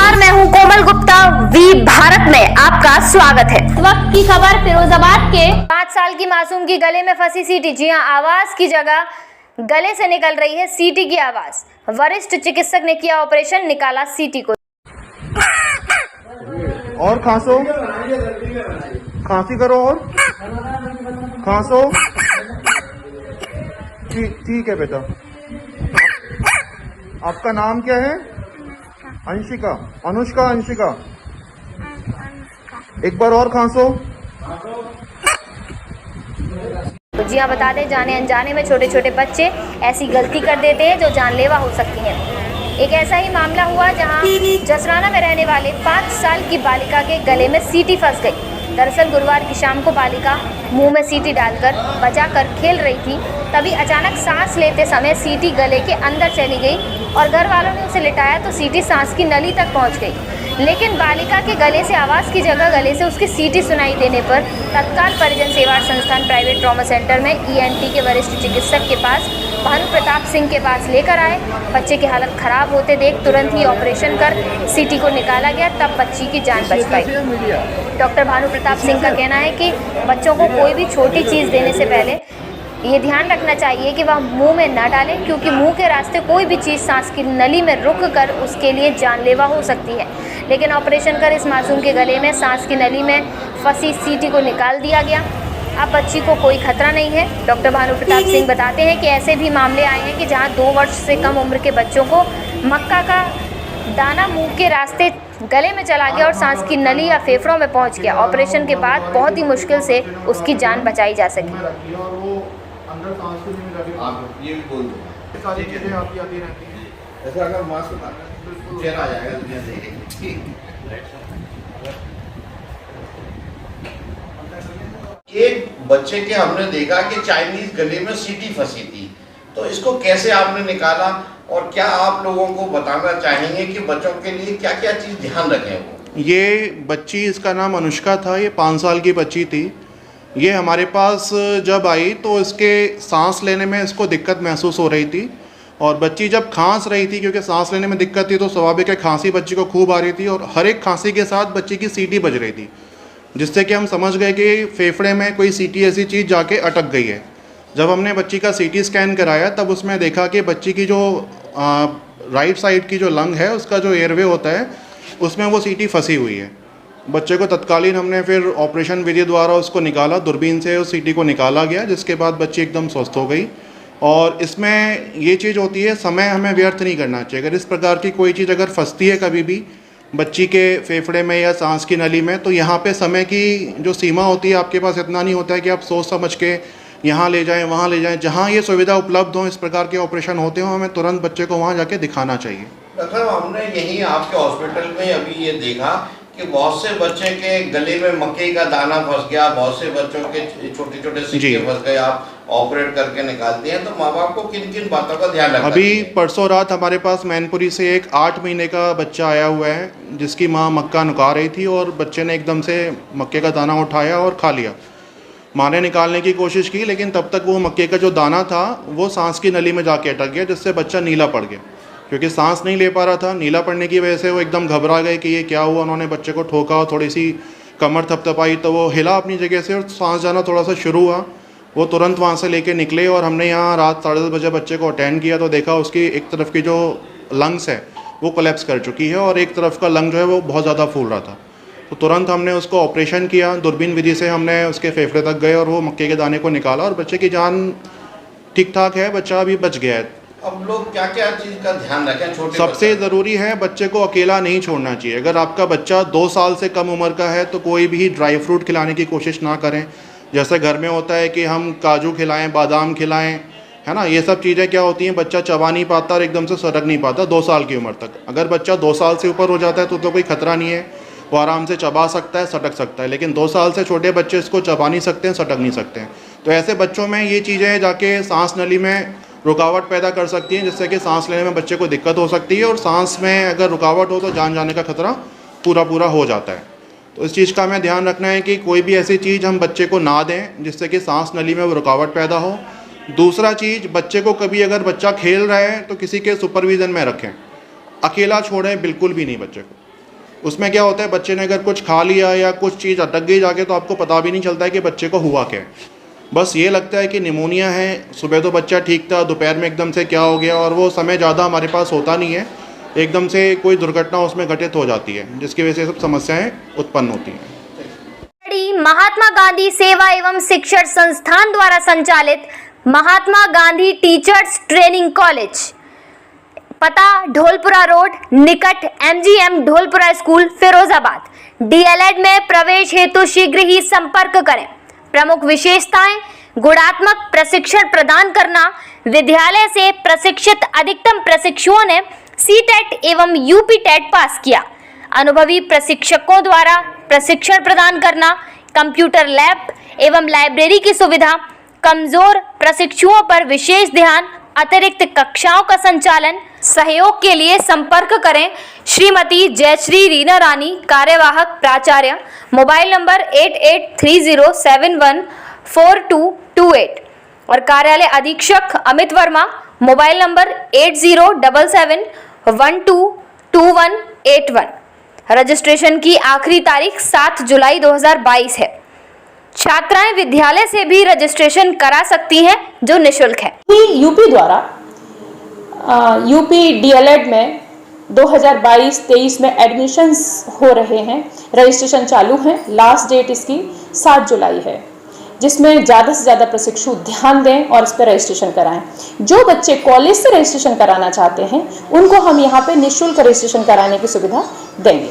नमस्कार, मैं हूं कोमल गुप्ता। वी भारत में आपका स्वागत है। इस वक्त की खबर फिरोजाबाद के 5 साल की मासूम की गले में फंसी सीटी। जी हां, आवाज की जगह गले से निकल रही है सीटी की आवाज। वरिष्ठ चिकित्सक ने किया ऑपरेशन, निकाला सीटी को। और खांसो, खांसी करो और खांसो। ठीक है बेटा। आपका नाम क्या है? अंशिका, अनुष्का, अंशिका। एक बार और खांसो। तो जी हाँ, बता दें, जाने अनजाने में छोटे छोटे बच्चे ऐसी गलती कर देते हैं जो जानलेवा हो सकती है। एक ऐसा ही मामला हुआ जहां जसराना में रहने वाले 5 साल की बालिका के गले में सीटी फंस गई। दरअसल गुरुवार की शाम को बालिका मुंह में सीटी डालकर बचाकर खेल रही थी, तभी अचानक सांस लेते समय सीटी गले के अंदर चली गई और घर वालों ने उसे लिटाया तो सीटी सांस की नली तक पहुंच गई। लेकिन बालिका के गले से आवाज़ की जगह गले से उसकी सीटी सुनाई देने पर तत्काल परिजन सेवा संस्थान प्राइवेट ट्रॉमा सेंटर में ENT के वरिष्ठ चिकित्सक के पास भानु प्रताप सिंह के पास लेकर आए। बच्चे की हालत खराब होते देख तुरंत ही ऑपरेशन कर सीटी को निकाला गया, तब बच्ची की जान बच पाई। डॉक्टर भानु प्रताप सिंह का कहना है कि बच्चों को कोई भी छोटी चीज़ देने से पहले ये ध्यान रखना चाहिए कि वह मुंह में न डालें, क्योंकि मुंह के रास्ते कोई भी चीज़ सांस की नली में रुक कर उसके लिए जानलेवा हो सकती है। लेकिन ऑपरेशन कर इस मासूम के गले में सांस की नली में फंसी सीटी को निकाल दिया गया। अब बच्ची को कोई खतरा नहीं है। डॉक्टर भानु प्रताप सिंह बताते हैं कि ऐसे भी मामले आए हैं कि जहां 2 वर्ष से कम उम्र के बच्चों को मक्का का दाना मुंह के रास्ते गले में चला गया और सांस की नली या फेफड़ों में पहुंच गया। ऑपरेशन के बाद बहुत ही मुश्किल से उसकी जान बचाई जा सकी। आप ये भी बोल दो, सारी चीजें आपकी आती रहती हैं। ऐसा अगर मास्क उतारना चेहरा आ जाएगा दुनिया देखेगी। एक बच्चे के हमने देखा कि चाइनीज गले में सीटी फंसी थी, तो इसको कैसे आपने निकाला और क्या आप लोगों को बताना चाहेंगे कि बच्चों के लिए क्या क्या चीज़ ध्यान रखें? वो ये बच्ची, इसका नाम अनुष्का था, ये 5 साल की बच्ची थी। ये हमारे पास जब आई तो इसके सांस लेने में इसको दिक्कत महसूस हो रही थी और बच्ची जब खांस रही थी, क्योंकि सांस लेने में दिक्कत थी तो स्वाभाविक है खांसी बच्ची को खूब आ रही थी और हर एक खांसी के साथ बच्ची की सीटी बज रही थी, जिससे कि हम समझ गए कि फेफड़े में कोई सीटी ऐसी चीज़ जाके अटक गई है। जब हमने बच्ची का CT स्कैन कराया तब उसमें देखा कि बच्ची की जो राइट साइड की जो लंग है, उसका जो एयरवे होता है, उसमें वो सीटी फंसी हुई है। बच्चे को तत्कालीन हमने फिर ऑपरेशन विधि द्वारा उसको निकाला, दूरबीन से उस सीटी को निकाला गया, जिसके बाद बच्ची एकदम स्वस्थ हो गई। और इसमें ये चीज़ होती है, समय हमें व्यर्थ नहीं करना चाहिए। अगर इस प्रकार की कोई चीज़ अगर फंसती है कभी भी बच्ची के फेफड़े में या सांस की नली में, तो यहाँ पे समय की जो सीमा होती है, आपके पास इतना नहीं होता है कि आप सोच समझ के यहाँ ले जाएं, वहाँ ले जाएं। जहाँ ये सुविधा उपलब्ध हो, इस प्रकार के ऑपरेशन होते हो, हमें तुरंत बच्चे को वहाँ जाके दिखाना चाहिए। डॉक्टर, हमने यही आपके हॉस्पिटल में अभी ये देखा कि बहुत से बच्चे के गले में मक्के का दाना फंस गया, बहुत से बच्चों के छोटे छोटे सिक्के फंस गए, आप ऑपरेट करके निकालते हैं, तो माँ बाप को किन किन बातों का ध्यान रखना चाहिए? अभी परसों रात हमारे पास मैनपुरी से एक 8 महीने का बच्चा आया हुआ है, जिसकी माँ मक्का नुका रही थी और बच्चे ने एकदम से मक्के का दाना उठाया और खा लिया। माँ ने निकालने की कोशिश की, लेकिन तब तक वो मक्के का जो दाना था वो सांस की नली में जाके अटक गया, जिससे बच्चा नीला पड़ गया। क्योंकि सांस नहीं ले पा रहा था, नीला पड़ने की वजह से वो एकदम घबरा गए कि ये क्या हुआ। उन्होंने बच्चे को ठोका और थोड़ी सी कमर थपथपाई तो वो हिला अपनी जगह से और सांस जाना थोड़ा सा शुरू हुआ। वो तुरंत वहाँ से लेके निकले और हमने यहाँ रात 10:30 बजे बच्चे को अटेंड किया तो देखा उसकी एक तरफ की जो लंग्स है वो कोलैप्स कर चुकी है और एक तरफ का लंग जो है वो बहुत ज़्यादा फूल रहा था। तो तुरंत हमने उसको ऑपरेशन किया, दूरबीन विधि से हमने उसके फेफड़े तक गए और वो मक्के के दाने को निकाला और बच्चे की जान ठीक ठाक है, बच्चा अभी बच गया है। अब लोग क्या क्या चीज़ का ध्यान रखें? छोटे सबसे ज़रूरी है बच्चे को अकेला नहीं छोड़ना चाहिए। अगर आपका बच्चा 2 साल से कम उम्र का है तो कोई भी ड्राई फ्रूट खिलाने की कोशिश ना करें। जैसे घर में होता है कि हम काजू खिलाएं, बादाम खिलाएं, है ना, ये सब चीज़ें क्या होती हैं, बच्चा चबा नहीं पाता और एकदम से सरक नहीं पाता 2 साल की उम्र तक। अगर बच्चा 2 साल से ऊपर हो जाता है तो कोई खतरा नहीं है, वो आराम से चबा सकता है, सटक सकता है। लेकिन 2 साल से छोटे बच्चे इसको चबा नहीं सकते हैं, सटक नहीं सकते हैं। तो ऐसे बच्चों में ये चीज़ें जाके सांस नली में रुकावट पैदा कर सकती हैं, जिससे कि सांस लेने में बच्चे को दिक्कत हो सकती है और सांस में अगर रुकावट हो तो जान जाने का खतरा पूरा हो जाता है। तो इस चीज़ का हमें ध्यान रखना है कि कोई भी ऐसी चीज़ हम बच्चे को ना दें जिससे कि सांस नली में वो रुकावट पैदा हो। दूसरा चीज़, बच्चे को कभी अगर बच्चा खेल रहा है तो किसी के सुपरविज़न में रखें, अकेला छोड़ें बिल्कुल भी नहीं बच्चे को। उसमें क्या होता है, बच्चे ने अगर कुछ खा लिया या कुछ चीज़ अटक गई जाके तो आपको पता भी नहीं चलता है कि बच्चे को हुआ क्या है। बस ये लगता है कि निमोनिया है, सुबह तो बच्चा ठीक था, दोपहर में एकदम से क्या हो गया, और वो समय ज़्यादा हमारे पास होता नहीं है, एकदम से कोई दुर्घटना उसमें घटित हो जाती है, जिसकी वजह से सब समस्याएं उत्पन्न होती हैं। महात्मा गांधी सेवा एवं शिक्षण संस्थान द्वारा संचालित Mahatma Gandhi teachers training college, पता ढोलपुरा रोड निकट MGM ढोलपुरा स्कूल फिरोजाबाद। DLED में प्रवेश हेतु शीघ्र ही संपर्क करें। प्रमुख विशेषताएं: गुणात्मक प्रशिक्षण प्रदान करना, विद्यालय से प्रशिक्षित अधिकतम प्रशिक्षुओं ने CTET एवं UPTET पास किया, अनुभवी प्रशिक्षकों द्वारा प्रशिक्षण प्रदान करना, कंप्यूटर लैब एवं लाइब्रेरी की सुविधा, कमजोर प्रशिक्षुओं पर विशेष ध्यान, अतिरिक्त कक्षाओं का संचालन। सहयोग के लिए संपर्क करें श्रीमती जयश्री रीना रानी, कार्यवाहक प्राचार्य, मोबाइल नंबर 8830714228 और कार्यालय अधीक्षक Amit Verma, mobile number 8077122181। Registration की आखिरी तारीख 7 जुलाई 2022 है। छात्राएं विद्यालय से भी रजिस्ट्रेशन करा सकती हैं जो निःशुल्क है। यूपी द्वारा यूपी DLED में 2022-23 में एडमिशन्स हो रहे हैं, रजिस्ट्रेशन चालू है। लास्ट डेट इसकी 7 जुलाई है, जिसमें ज़्यादा से ज़्यादा प्रशिक्षु ध्यान दें और इस पर रजिस्ट्रेशन कराएं। जो बच्चे कॉलेज से रजिस्ट्रेशन कराना चाहते हैं उनको हम यहाँ पे निःशुल्क रजिस्ट्रेशन कराने की सुविधा देंगे।